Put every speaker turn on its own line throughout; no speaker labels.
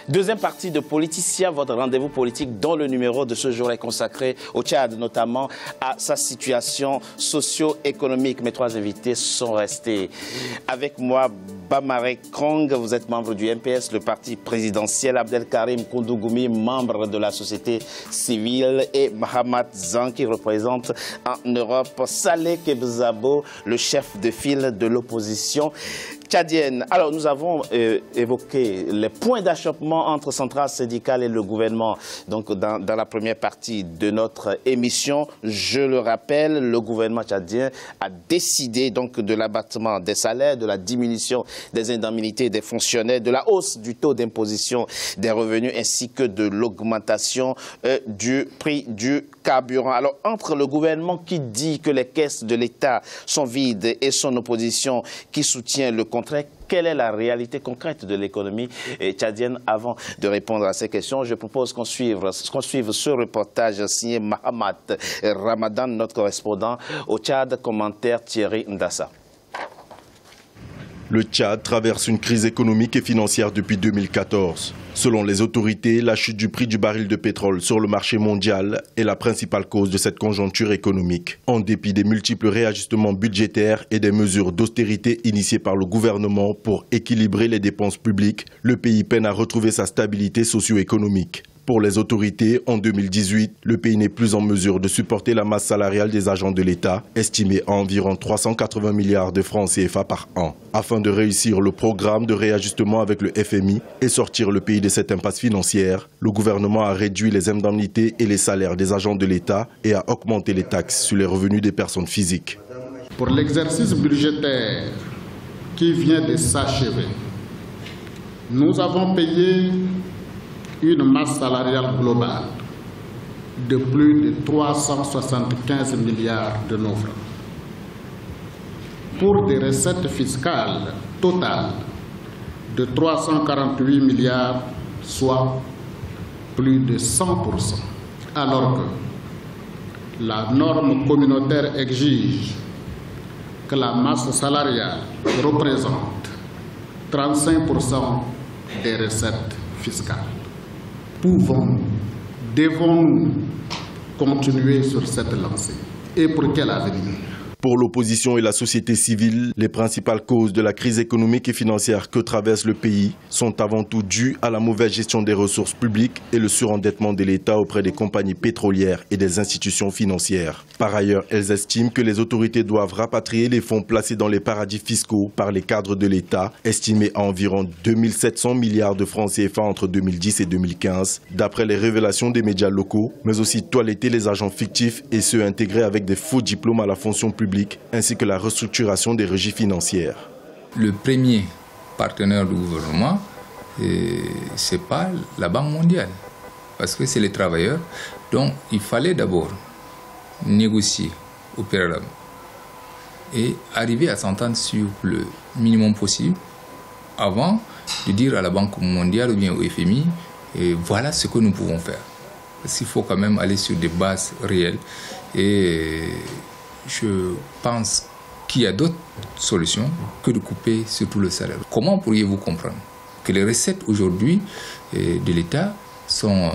Deuxième partie de Politicien, votre rendez-vous politique dont le numéro de ce jour est consacré au Tchad, notamment à sa situation socio-économique. Mes trois invités sont restés avec moi. Bamare Krong, vous êtes membre du MPS, le parti présidentiel. Abdelkarim Koundougoumi, membre de la société civile. Et Mahamat Zan, qui représente en Europe Saleh Kebzabo, le chef de file de l'opposition tchadienne. Alors, nous avons évoqué les points d'achoppement entre centrales syndicales et le gouvernement. Donc, dans la première partie de notre émission, je le rappelle, le gouvernement tchadien a décidé donc de l'abattement des salaires, de la diminution des indemnités des fonctionnaires, de la hausse du taux d'imposition des revenus ainsi que de l'augmentation du prix du carburant. Alors, entre le gouvernement qui dit que les caisses de l'État sont vides et son opposition qui soutient le contraire, quelle est la réalité concrète de l'économie tchadienne? Avant de répondre à ces questions, je propose qu'on suive ce reportage signé Mahamat Ramadan, notre correspondant au Tchad. Commentaire Thierry Ndassa.
Le Tchad traverse une crise économique et financière depuis 2014. Selon les autorités, la chute du prix du baril de pétrole sur le marché mondial est la principale cause de cette conjoncture économique. En dépit des multiples réajustements budgétaires et des mesures d'austérité initiées par le gouvernement pour équilibrer les dépenses publiques, le pays peine à retrouver sa stabilité socio-économique. Pour les autorités, en 2018, le pays n'est plus en mesure de supporter la masse salariale des agents de l'État, estimée à environ 380 milliards de francs CFA par an. Afin de réussir le programme de réajustement avec le FMI et sortir le pays de cette impasse financière, le gouvernement a réduit les indemnités et les salaires des agents de l'État et a augmenté les taxes sur les revenus des personnes physiques.
Pour l'exercice budgétaire qui vient de s'achever, nous avons payé une masse salariale globale de plus de 375 milliards de nos francs, pour des recettes fiscales totales de 348 milliards, soit plus de 100%, alors que la norme communautaire exige que la masse salariale représente 35% des recettes fiscales. Pouvons-nous, devons-nous continuer sur cette lancée? Et pour quel avenir?
Pour l'opposition et la société civile, les principales causes de la crise économique et financière que traverse le pays sont avant tout dues à la mauvaise gestion des ressources publiques et le surendettement de l'État auprès des compagnies pétrolières et des institutions financières. Par ailleurs, elles estiment que les autorités doivent rapatrier les fonds placés dans les paradis fiscaux par les cadres de l'État, estimés à environ 2700 milliards de francs CFA entre 2010 et 2015, d'après les révélations des médias locaux, mais aussi toiletter les agents fictifs et ceux intégrés avec des faux diplômes à la fonction publique, ainsi que la restructuration des régies financières.
Le premier partenaire du gouvernement, ce n'est pas la Banque mondiale, parce que c'est les travailleurs. Donc il fallait d'abord négocier au préalable et arriver à s'entendre sur le minimum possible avant de dire à la Banque mondiale ou bien au FMI, voilà ce que nous pouvons faire. Parce qu'il faut quand même aller sur des bases réelles et je pense qu'il y a d'autres solutions que de couper surtout le salaire. Comment pourriez-vous comprendre que les recettes aujourd'hui de l'État sont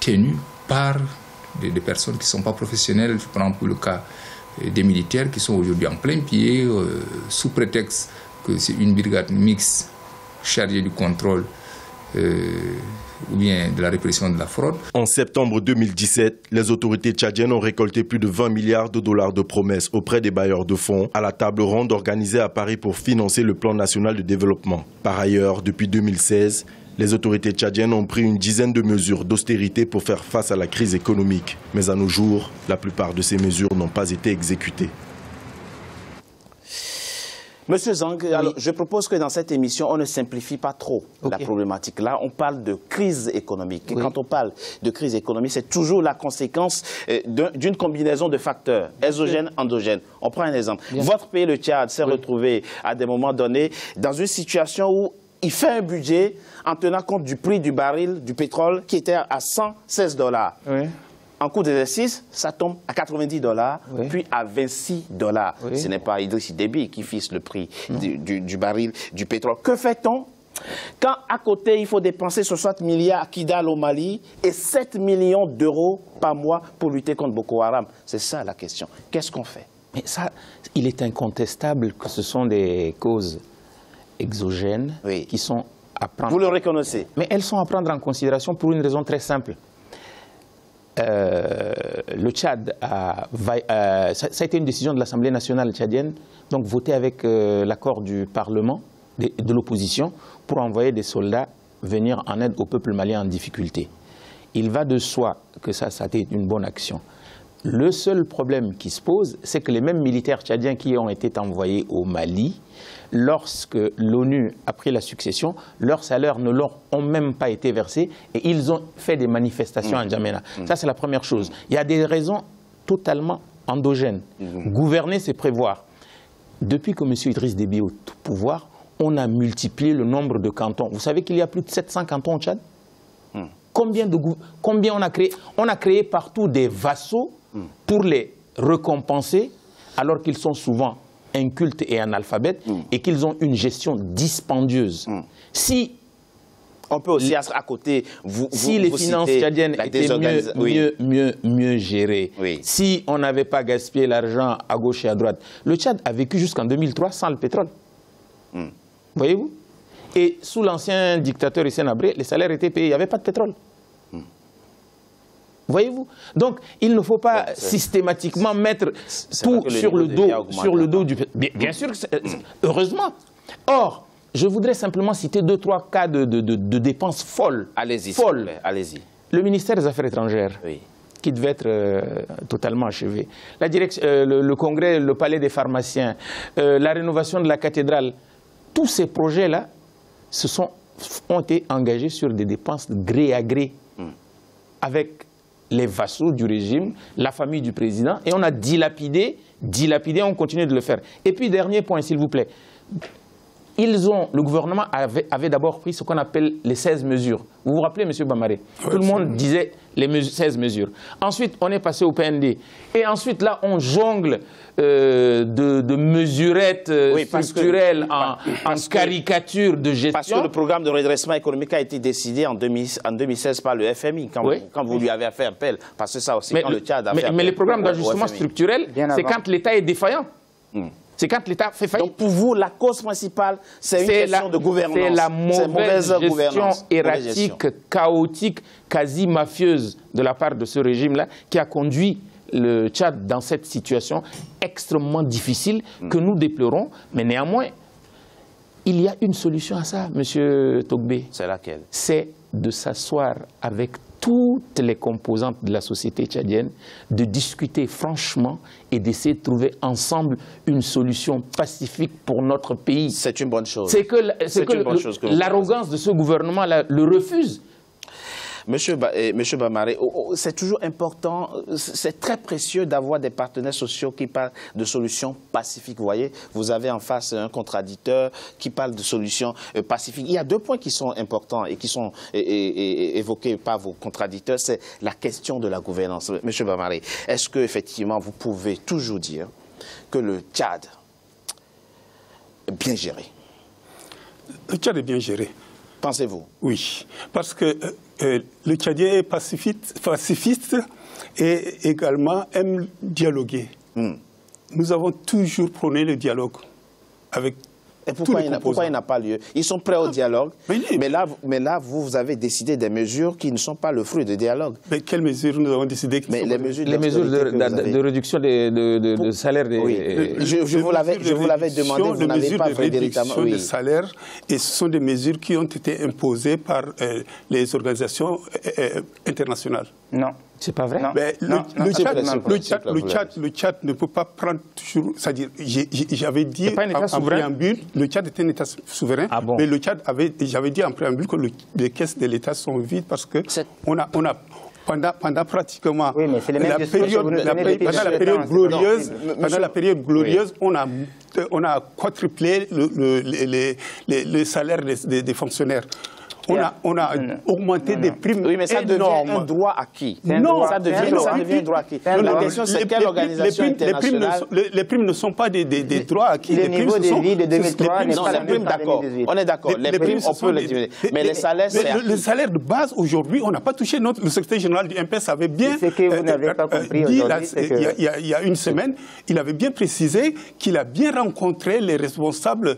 tenues par des personnes qui ne sont pas professionnelles? Je prends pour le cas des militaires qui sont aujourd'hui en plein pied, sous prétexte que c'est une brigade mixte chargée du contrôle ou bien de la répression de la fraude.
En septembre 2017, les autorités tchadiennes ont récolté plus de 20 milliards de dollars de promesses auprès des bailleurs de fonds à la table ronde organisée à Paris pour financer le plan national de développement. Par ailleurs, depuis 2016, les autorités tchadiennes ont pris une dizaine de mesures d'austérité pour faire face à la crise économique. Mais à nos jours, la plupart de ces mesures n'ont pas été exécutées.
Monsieur Zang, oui. Alors, je propose que dans cette émission, on ne simplifie pas trop la problématique. Là, on parle de crise économique. Et quand on parle de crise économique, c'est toujours la conséquence d'une combinaison de facteurs, exogènes, endogènes. On prend un exemple. Votre pays, le Tchad, s'est retrouvé à des moments donnés dans une situation où il fait un budget en tenant compte du prix du baril du pétrole qui était à 116 $. Oui. En cours d'exercice, ça tombe à 90 $, puis à 26 $. Ce n'est pas Idriss Déby qui fixe le prix du baril du pétrole. Que fait-on Quand à côté, il faut dépenser 60 milliards à Kidal au Mali et 7 millions d'euros par mois pour lutter contre Boko Haram. C'est ça la question. Qu'est-ce qu'on fait?
Mais ça, il est incontestable que ce sont des causes exogènes qui sont à prendre.
Vous le reconnaissez? Mais
elles sont à prendre en considération pour une raison très simple. Le Tchad ça a été une décision de l'Assemblée nationale tchadienne, donc votée avec l'accord du Parlement, de l'opposition, pour envoyer des soldats venir en aide au peuple malien en difficulté. Il va de soi que ça a été une bonne action. Le seul problème qui se pose, c'est que les mêmes militaires tchadiens qui ont été envoyés au Mali, lorsque l'ONU a pris la succession, leurs salaires ne leur ont même pas été versés et ils ont fait des manifestations à N'Djamena. Ça, c'est la première chose. Il y a des raisons totalement endogènes. Gouverner, c'est prévoir. Depuis que M. Idriss Déby est au pouvoir, on a multiplié le nombre de cantons. Vous savez qu'il y a plus de 700 cantons au Tchad? Combien on a créé? On a créé partout des vassaux pour les récompenser, alors qu'ils sont souvent incultes et analphabètes, et qu'ils ont une gestion dispendieuse. Si
on peut aussi à côté,
si les finances tchadiennes étaient mieux gérées, si on n'avait pas gaspillé l'argent à gauche et à droite, le Tchad a vécu jusqu'en 2003 sans le pétrole. Voyez-vous? Et sous l'ancien dictateur Hissène Habré, les salaires étaient payés, il n'y avait pas de pétrole. Voyez-vous? Donc, il ne faut pas systématiquement mettre tout sur le dos du... Bien sûr, heureusement. Or, je voudrais simplement citer 2-3 cas de dépenses folles.
Allez-y, allez-y.
Le ministère des Affaires étrangères, qui devait être totalement achevé. La direction, le congrès, le palais des pharmaciens, la rénovation de la cathédrale, tous ces projets-là ont été engagés sur des dépenses gré à gré avec les vassaux du régime, la famille du président, et on a dilapidé, on continue de le faire. Et puis, dernier point, s'il vous plaît. Le gouvernement avait d'abord pris ce qu'on appelle les 16 mesures. Vous vous rappelez, M. Bamaré? Tout le monde disait les 16 mesures. Ensuite, on est passé au PND. Et ensuite, là, on jongle de mesurettes structurelles en caricature de gestion.
Parce que le programme de redressement économique a été décidé en 2016 par le FMI, quand vous lui avez fait appel. Parce que ça aussi, quand le Tchad a fait appel.
Mais les programmes d'ajustement structurel, c'est quand l'État est défaillant. C'est quand l'État fait faillite.
Donc pour vous, la cause principale, c'est une question de gouvernance.
C'est la mauvaise gestion erratique, chaotique, quasi mafieuse de la part de ce régime-là qui a conduit le Tchad dans cette situation extrêmement difficile que nous déplorons. Mais néanmoins, il y a une solution à ça, M. Togbé.
C'est laquelle?
C'est de s'asseoir avec toutes les composantes de la société tchadienne, de discuter franchement et d'essayer de trouver ensemble une solution pacifique pour notre pays.
C'est une bonne chose.
C'est que l'arrogance de ce gouvernement-là le refuse.
Monsieur Bamaré, c'est toujours important, c'est très précieux d'avoir des partenaires sociaux qui parlent de solutions pacifiques. Vous voyez, vous avez en face un contradicteur qui parle de solutions pacifiques. Il y a 2 points qui sont importants et qui sont évoqués par vos contradicteurs, c'est la question de la gouvernance. Monsieur Bamaré, est-ce qu'effectivement vous pouvez toujours dire que le Tchad est bien géré?
Le Tchad est bien géré.
Pensez-vous?
Oui, parce que le Tchadien est pacifiste et également aime dialoguer. Nous avons toujours prôné le dialogue avec
Et pourquoi il n'a pas lieu? Ils sont prêts au dialogue, mais là, vous avez décidé des mesures qui ne sont pas le fruit de dialogue.
Mais quelles mesures nous avons décidé?
Les mesures de réduction de salaire.
Je vous l'avais demandé, vous n'avez pas véritablement...
Les mesures de réduction de salaire, et ce sont des mesures qui ont été imposées par les organisations internationales.
Non. C'est pas vrai?
Le Tchad ne peut pas prendre toujours... C'est-à-dire, j'avais dit en préambule, le Tchad est un État souverain, mais le Tchad j'avais dit en préambule que les caisses de l'État sont vides parce que pendant pratiquement la période glorieuse, on a quadruplé le salaire des fonctionnaires. on a augmenté des primes.
Oui, mais ça devient un droit acquis.
Non,
ça devient un droit acquis. La question, c'est quelle organisation internationale...
Les primes ne sont pas des droits acquis.
Le niveau de vie de 2003 n'est pas
les primes, d'accord. On est d'accord. Les primes, on peut les diminuer. Mais les salaires, c'est...
Le salaire de base, aujourd'hui, on n'a pas touché. Le secrétaire général du MPS avait bien...
Ce que vous n'avez pas compris aujourd'hui, c'est que...
Il y a une semaine, il avait bien précisé qu'il a bien rencontré les responsables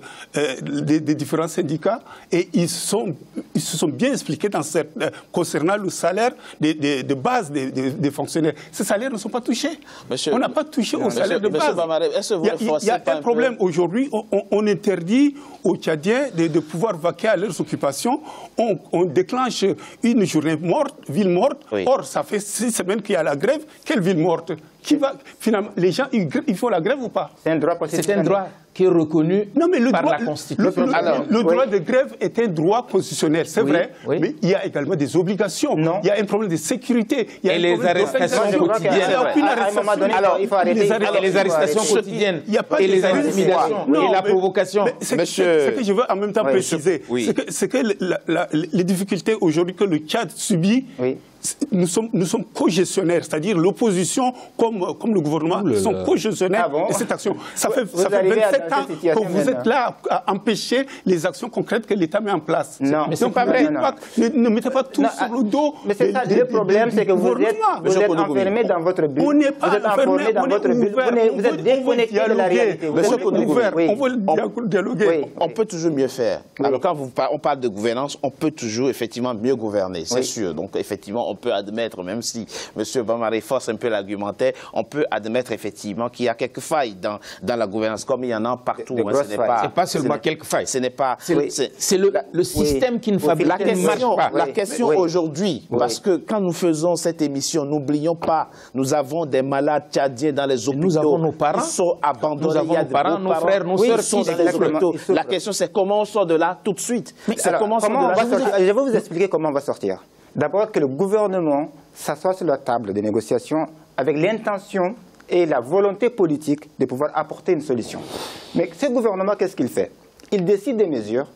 des différents syndicats et ils se sont bien expliqués concernant le salaire de base des fonctionnaires. Ces salaires ne sont pas touchés. On n'a pas touché au salaire de base. Il y a un problème aujourd'hui. On interdit aux Tchadiens de pouvoir vaquer à leurs occupations. On déclenche une journée morte, ville morte. Oui. Or, ça fait 6 semaines qu'il y a la grève. Quelle ville morte? Finalement, les gens, ils font la grève ou pas?
C'est un droit qui est reconnu par la Constitution.
Le droit de grève est un droit constitutionnel, c'est vrai, mais il y a également des obligations. Il y a un problème de sécurité. Il y a
et les arrestations quotidiennes.
À un moment donné, il faut arrêter.
Les arrestations quotidiennes et les intimidations et la provocation.
Ce que je veux en même temps préciser, c'est que les difficultés aujourd'hui que le Tchad subit, nous sommes co-gestionnaires, c'est-à-dire l'opposition comme le gouvernement sont co-gestionnaires de cette action. Ça fait 27 ans que vous êtes là à empêcher les actions concrètes que l'État met en place.
Non, mais c'est pas vrai.
Ne mettez pas tout sur le dos.
Mais c'est ça, le problème, c'est que vous êtes enfermé dans votre bulle.
On n'est pas
enfermé dans votre bulle. Vous êtes déconnecté de la réalité.
On veut dialoguer.
On peut toujours mieux faire. Alors quand on parle de gouvernance, on peut toujours effectivement mieux gouverner, c'est sûr. Donc effectivement, on peut admettre, même si M. Bamary force un peu l'argumentaire, on peut admettre effectivement qu'il y a quelques failles dans la gouvernance, comme il y en a partout.
Ce n'est pas seulement quelques failles.
Ce n'est pas...
C'est le système qui ne fabrique pas.
La question aujourd'hui, parce que quand nous faisons cette émission, n'oublions pas, nous avons des malades tchadiens dans les hôpitaux.
Nous avons nos parents.
Ils sont abandonnés.
Nous avons nos parents, nos frères, nos sœurs
sont dans les hôpitaux. La question, c'est comment on sort de là tout de suite.
Je vais vous expliquer comment on va sortir. D'abord, que le gouvernement s'assoie sur la table de négociation avec l'intention et la volonté politique de pouvoir apporter une solution. Mais ce gouvernement, qu'est-ce qu'il fait? Il décide des mesures,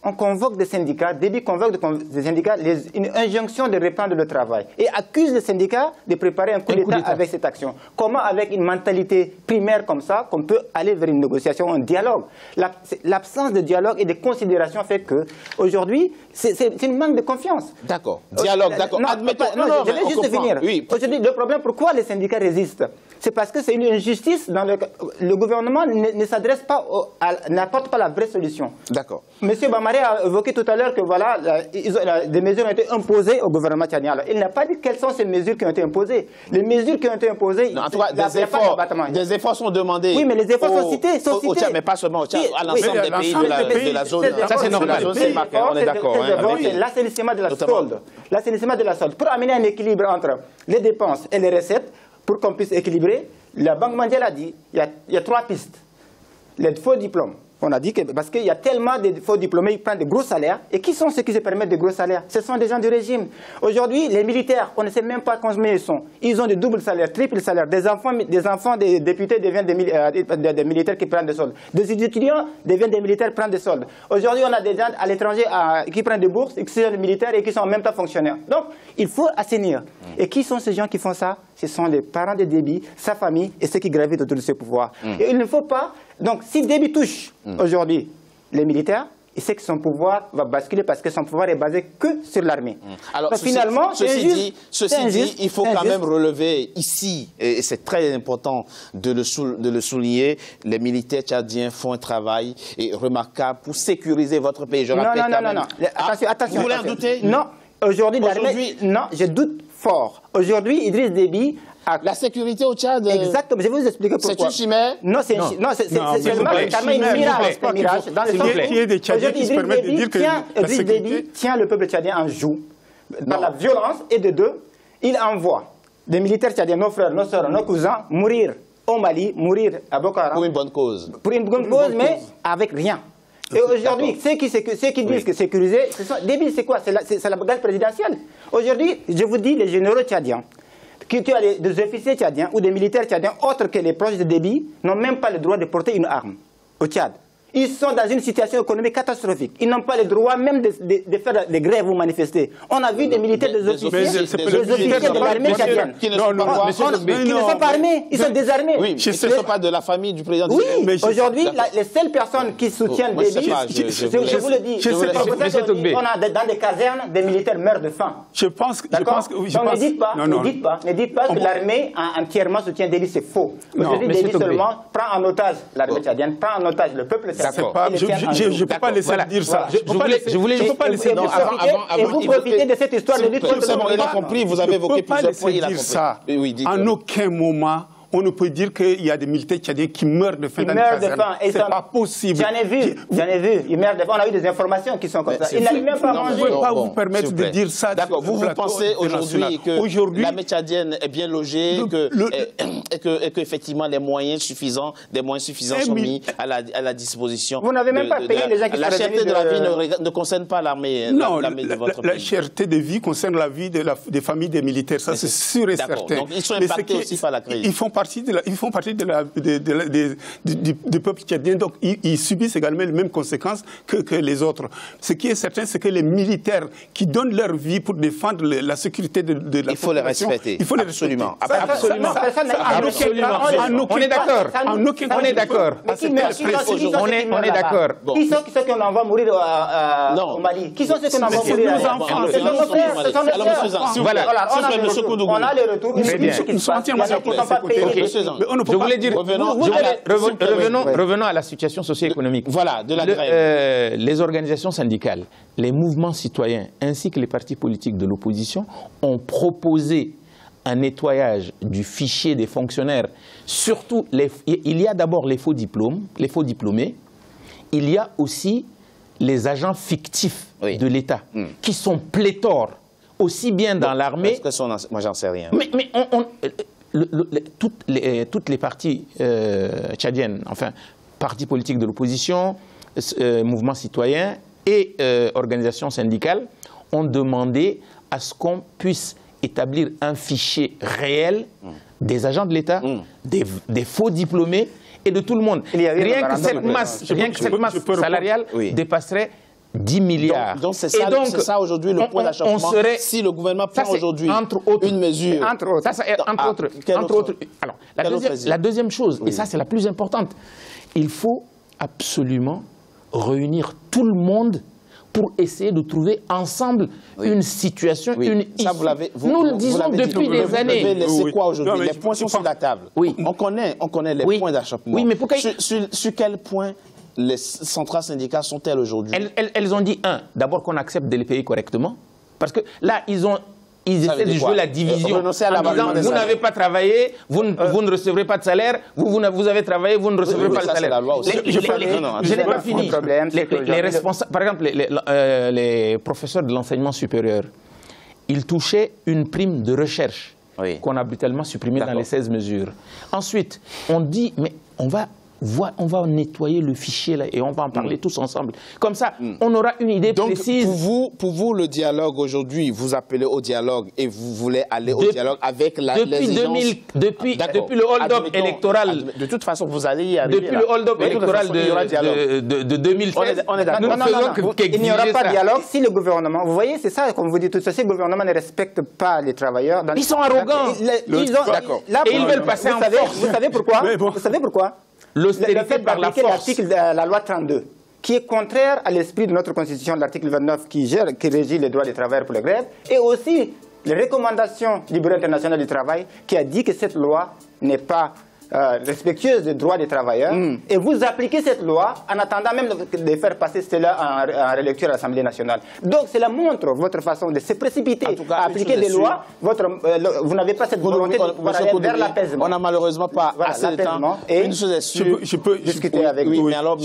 on convoque des syndicats, début convoque des syndicats, une injonction de reprendre le travail et accuse les syndicats de préparer un coup d'État avec cette action. Comment, avec une mentalité primaire comme ça, qu'on peut aller vers une négociation, un dialogue? L'absence de dialogue et de considération fait que aujourd'hui, c'est une manque de confiance.
D'accord. Dialogue, d'accord.
Je vais juste finir. Oui. Aujourd'hui, le problème, pourquoi les syndicats résistent? C'est parce que c'est une injustice dans le gouvernement ne s'adresse pas, n'apporte pas la vraie solution.
D'accord.
Monsieur Bamary a évoqué tout à l'heure que voilà, des mesures ont été imposées au gouvernement tchadien. Il n'a pas dit quelles sont ces mesures qui ont été imposées. Les mesures qui ont été imposées,
en tout cas, des efforts sont demandés.
Oui, mais les efforts sont cités.
Au Tchad, mais pas seulement au Tchad, à l'ensemble des pays de la zone.
Ça, c'est normal.
On est d'accord.
C'est l'assainissement de la solde. L'assainissement de la solde. Pour amener un équilibre entre les dépenses et les recettes, pour qu'on puisse équilibrer, la Banque mondiale a dit il y a 3 pistes. Les faux diplômes. On a dit que parce qu'il y a tellement de faux diplômés, ils prennent de gros salaires. Et qui sont ceux qui se permettent de gros salaires? Ce sont des gens du régime. Aujourd'hui, les militaires, on ne sait même pas combien ils sont. Ils ont de doubles salaires, triples salaires. Des enfants des députés deviennent des militaires qui prennent des soldes. Des étudiants deviennent des militaires qui prennent des soldes. Aujourd'hui, on a des gens à l'étranger qui prennent des bourses, qui sont des militaires et qui sont en même temps fonctionnaires. Donc, il faut assainir. Et qui sont ces gens qui font ça? Ce sont les parents de Déby, sa famille et ceux qui gravitent autour de ce pouvoir. Et il ne faut pas... Donc, si Déby touche aujourd'hui les militaires, il sait que son pouvoir va basculer parce que son pouvoir est basé que sur l'armée.
Alors, finalement, ceci dit, il faut quand même relever ici, et c'est très important de le souligner, les militaires tchadiens font un travail remarquable pour sécuriser votre pays. Je rappelle
non. Attention.
Vous voulez en douter?
Non. Aujourd'hui, non, je doute fort. Aujourd'hui, Idriss Déby...
La sécurité au Tchad...
Exactement, je vais vous expliquer pourquoi.
C'est une chimère?
Non, c'est carrément une mirage. Dans le sens
qu'il y ait des Tchadiens qui se permettent de dire que
Idriss Déby tient le peuple tchadien en joue. Par la violence, et de deux, il envoie des militaires tchadiens, nos frères, nos sœurs, nos cousins, mourir au Mali, mourir à Boko Haram.
Pour une bonne cause.
Pour une bonne cause, mais avec rien. Et aujourd'hui, ceux qui disent que sécuriser, Déby, c'est quoi? C'est la bagarre présidentielle. Aujourd'hui, je vous dis, les généraux tchadiens, tu as des officiers tchadiens ou des militaires tchadiens autres que les proches de Déby n'ont même pas le droit de porter une arme au Tchad. Ils sont dans une situation économique catastrophique. Ils n'ont pas le droit même de faire des grèves ou manifester. On a vu des militaires, des officiers de l'armée tchadienne.
Qui ne sont
pas armés, ils sont désarmés.
Oui, ce ne sont pas de la famille du président.
Oui, aujourd'hui, les seules personnes qui soutiennent Déby, je vous le dis, on a dans des casernes, des militaires meurent de faim.
Je pense que...
Donc ne dites pas que l'armée entièrement soutient Déby, c'est faux. Aujourd'hui, Déby seulement prend en otage l'armée tchadienne, prend en otage le peuple.
Je ne peux pas laisser dire ça.
Je voulais juste et vous profitez de cette histoire de lutte contre le
il a compris, vous avez évoqué plusieurs fois, il a compris.
Ça. En aucun moment, on ne peut dire qu'il y a des militaires tchadiens qui meurent de faim dans les casernes. C'est pas possible.
J'en ai vu. Ils meurent de faim. On a eu des informations qui sont comme ça. Ils n'arrivent même pas à manger.
Je ne peux pas vous permettre de dire ça.
D'accord. Vous pensez aujourd'hui que l'armée tchadienne est bien logée et que effectivement des moyens suffisants sont mis à la disposition.
Vous n'avez même pas payé les gens qui sont
la cherté de la vie ne concerne pas l'armée de votre pays.
La cherté de vie concerne la vie des familles des militaires. Ça, c'est sûr et certain.
Donc ils sont impactés aussi par la crise.
Ils font partie du peuple tchadien, donc ils subissent également les mêmes conséquences que les autres. Ce qui est certain, c'est que les militaires qui donnent leur vie pour défendre la sécurité de la population,
les respecter.
Il faut les
respecter.
Absolument.
On est d'accord. On est d'accord. On est d'accord.
Qui sont ceux qu'on envoie mourir au Mali? Qui sont ceux qu'on envoie mourir
nos enfants?
Ce sont nos frères. Ce sont nos frères. On a le retour.
Nous sommes entièrement d'accord.
Je voulais dire, revenons à la situation socio-économique.
Voilà, de la grève.
Les organisations syndicales, les mouvements citoyens, ainsi que les partis politiques de l'opposition ont proposé un nettoyage du fichier des fonctionnaires. Surtout, il y a d'abord les faux diplômés, il y a aussi les agents fictifs de l'État, qui sont pléthores, aussi bien dans l'armée...
Moi, j'en sais rien.
Mais toutes les parties tchadiennes, enfin, partis politiques de l'opposition, mouvements citoyens et organisations syndicales ont demandé à ce qu'on puisse établir un fichier réel des agents de l'État, des faux diplômés et de tout le monde. Rien que cette masse salariale dépasserait 10 milliards.
Donc c'est ça aujourd'hui le point d'achoppement. Si le gouvernement prend aujourd'hui une mesure.
Entre autres. Alors, la deuxième chose, et ça c'est la plus importante, il faut absolument réunir tout le monde pour essayer de trouver ensemble une situation, une issue. Nous le disons depuis des années.
C'est quoi aujourd'hui? Les points sont sur la table. On connaît les points d'achoppement.
Oui, mais
sur quel point les centrales syndicales sont-elles aujourd'hui?
Elles ont dit, d'abord qu'on accepte de les payer correctement. Parce que là, ils essaient de jouer la division en disant, vous n'avez pas travaillé, vous ne recevrez pas de salaire, vous avez travaillé, vous ne recevrez pas de salaire. Je n'ai pas fini. Les responsables, par exemple, les professeurs de l'enseignement supérieur, ils touchaient une prime de recherche qu'on a brutalement supprimée dans les 16 mesures. Ensuite, on dit, mais on va nettoyer le fichier là et on va en parler tous ensemble. Comme ça, on aura une idée précise.
Pour vous, le dialogue aujourd'hui, vous appelez au dialogue et vous voulez aller au dialogue avec
depuis le hold-up électoral.
De toute façon, vous allez y arriver.
Depuis le hold-up électoral de 2016.
On est d'accord. Il n'y aura pas de dialogue si le gouvernement, vous voyez, c'est ça, comme vous dites tout ça, si le gouvernement ne respecte pas les travailleurs.
Ils sont arrogants. Et ils veulent passer en force.
Vous savez pourquoi? Vous savez pourquoi? Le fait d'appliquer l'article de la loi 32, qui est contraire à l'esprit de notre Constitution, l'article 29 qui régit les droits des travailleurs pour les grèves, et aussi les recommandations du Bureau international du travail qui a dit que cette loi n'est pas respectueuse des droits des travailleurs, et vous appliquez cette loi en attendant même de faire passer cela en relecture à l'Assemblée nationale. Donc cela montre votre façon de se précipiter à appliquer des lois. Vous n'avez pas cette volonté de pouvoir aller vers l'apaisement.
On n'a malheureusement pas assez de temps.
Et
une chose est sûre,
je peux discuter avec vous.
Mais alors,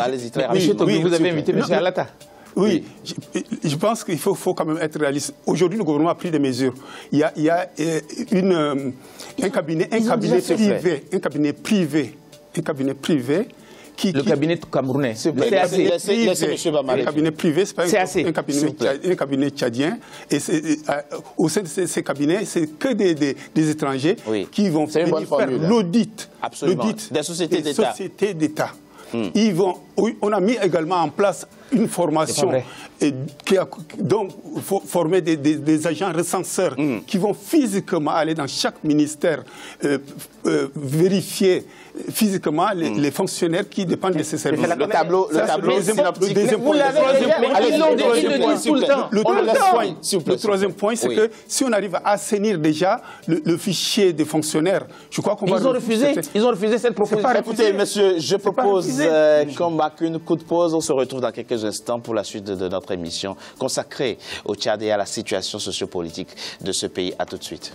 allez-y très rapidement.
Vous avez invité M. Alata.
Oui, je pense qu'il faut quand même être réaliste. Aujourd'hui, le gouvernement a pris des mesures. Il y a un cabinet privé qui...
Le cabinet camerounais.
Laissez M. Bamale.
Un cabinet privé, ce n'est pas un cabinet tchadien. Et au sein de ces cabinets, c'est que des étrangers qui vont venir faire l'audit
des sociétés d'État.
On a mis également en place une formation qui a donc formé des agents recenseurs qui vont physiquement aller dans chaque ministère vérifier physiquement les fonctionnaires qui dépendent de ces services.
Le tableau
Le troisième point, c'est que si on arrive à assainir déjà le fichier des fonctionnaires, je crois qu'on va...
Ils ont refusé cette proposition. Écoutez, monsieur, je propose qu'on marque une coup de pause. On se retrouve dans quelques instants pour la suite de notre émission consacrée au Tchad et à la situation sociopolitique de ce pays. À tout de suite.